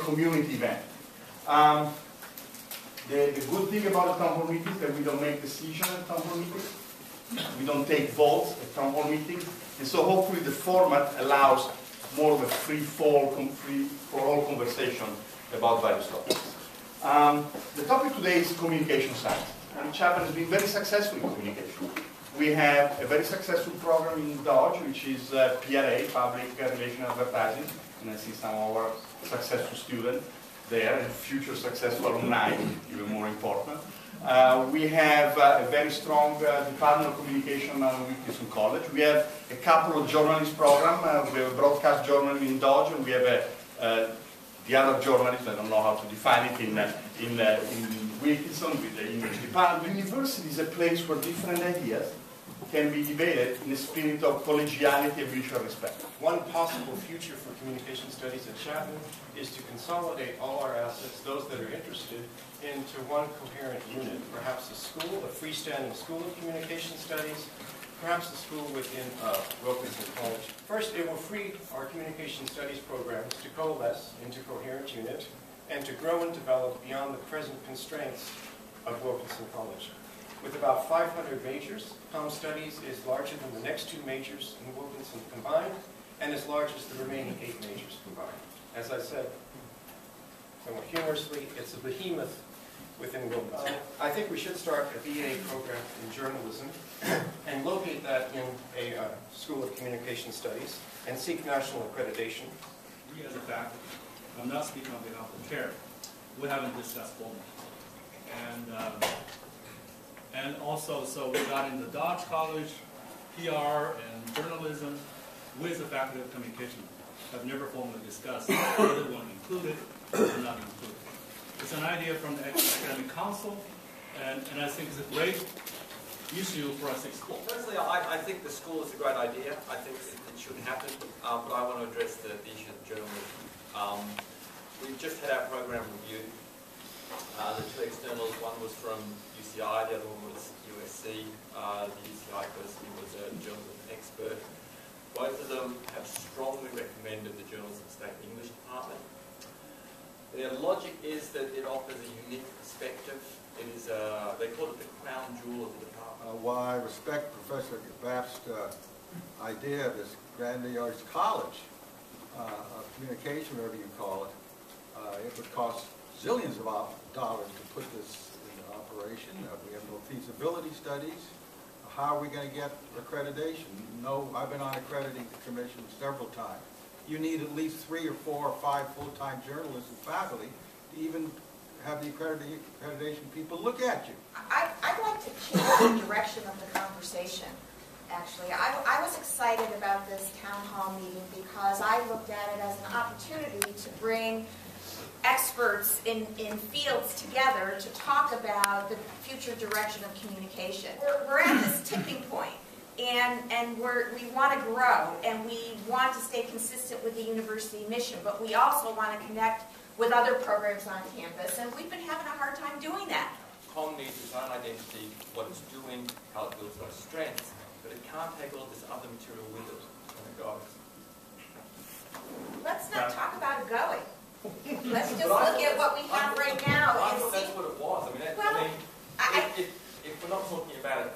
community event. The good thing about the town hall meeting is that we don't make decisions at town hall meetings. We don't take votes at town hall meetings. And so hopefully the format allows more of a free-for-all conversation about various topics. The topic today is communication science. And Chapman has been very successful in communication. We have a very successful program in Dodge, which is PRA, Public Relations Advertising, and I see some of our successful students there, and future successful alumni, even more important. We have a very strong Department of Communication at Wilkinson College. We have a couple of journalist programs. We have a broadcast journalism in Dodge, and we have the other journalists, I don't know how to define it, in Wilkinson with the English department. The university is a place where different ideas can be debated in a spirit of collegiality and mutual respect. One possible future for communication studies at Chapman is to consolidate all our assets, those that are interested, into one coherent unit. Perhaps a school, a freestanding school of communication studies, perhaps a school within Wilkinson College. First, it will free our communication studies programs to coalesce into coherent unit and to grow and develop beyond the present constraints of Wilkinson College. With about 500 majors, comm studies is larger than the next two majors in Wilkinson combined, and as large as the remaining 8 majors combined. As I said, somewhat humorously, it's a behemoth within Wilkinson. I think we should start a BA program in journalism and locate that in a School of Communication Studies and seek national accreditation. We as a faculty, I'm not speaking on behalf of the chair, we haven't discussed formally. And also, so we got into Dodge College, PR and journalism with the Faculty of Communication. I've never formally discussed whether we want to include it or not include it. It's an idea from the Academic Council, and I think it's a great issue for us to explore. Personally, I think the school is a great idea. I think it should happen, but I want to address the issue of journalism. We've just had our program reviewed. The two externals, one was from UCI, the other one was USC. The UCI person was a journalism expert. Both of them have strongly recommended the Journalism State English Department. Their logic is that it offers a unique perspective. It is they call it the crown jewel of the department. While I respect Professor Bapp's idea of this grandiose college of communication, whatever you call it, it would cost zillions of dollars to put this in operation. We have no feasibility studies. How are we going to get accreditation? No, I've been on accrediting commission several times. You need at least 3 or 4 or 5 full-time journalists and faculty to even have the accreditation people look at you. I'd like to change the direction of the conversation, actually. I was excited about this town hall meeting because I looked at it as an opportunity to bring experts in fields together to talk about the future direction of communication. We're at this tipping point, and we want to grow, and we want to stay consistent with the university mission, but we also want to connect with other programs on campus, and we've been having a hard time doing that. COM needs its own identity, what it's doing, how it builds those strengths, but it can't take all this other material with it when it goes. Let's not talk about it going. Let's just look at what we have right now. I thought that's what it was. If we're not talking about it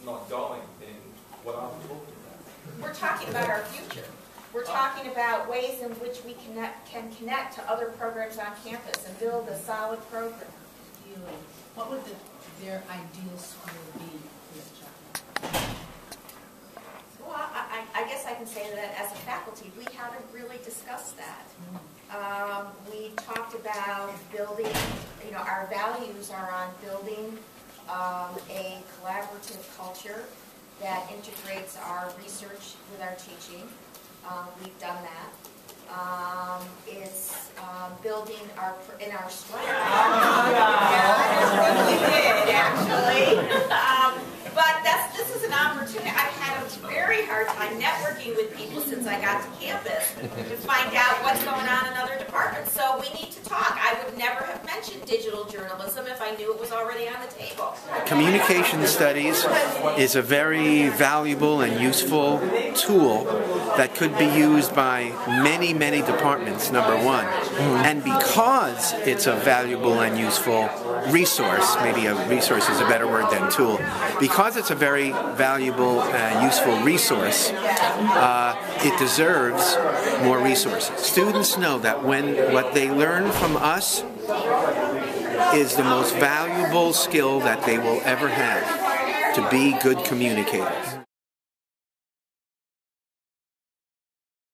not going, then what are we talking about? We're talking about our future. We're talking about ways in which we can connect to other programs on campus and build a solid program. Really, what would their ideal school be for Chapman? Well, I guess I can say that as a faculty, we haven't really discussed that. We talked about building, our values are on building a collaborative culture that integrates our research with our teaching. We've done that. It's building in our strength. Yeah, we did, actually. But this is an opportunity. I've had a very hard time networking with people since I got to campus to find out what's going on in other departments. So we need to talk. I would never have mention digital journalism if I knew it was already on the table? Communication studies is a very valuable and useful tool that could be used by many, many departments, number one. And because it's a valuable and useful resource, maybe a resource is a better word than tool, because it's a very valuable and useful resource, it deserves more resources. Students know that when what they learn from us is the most valuable skill that they will ever have, to be good communicators.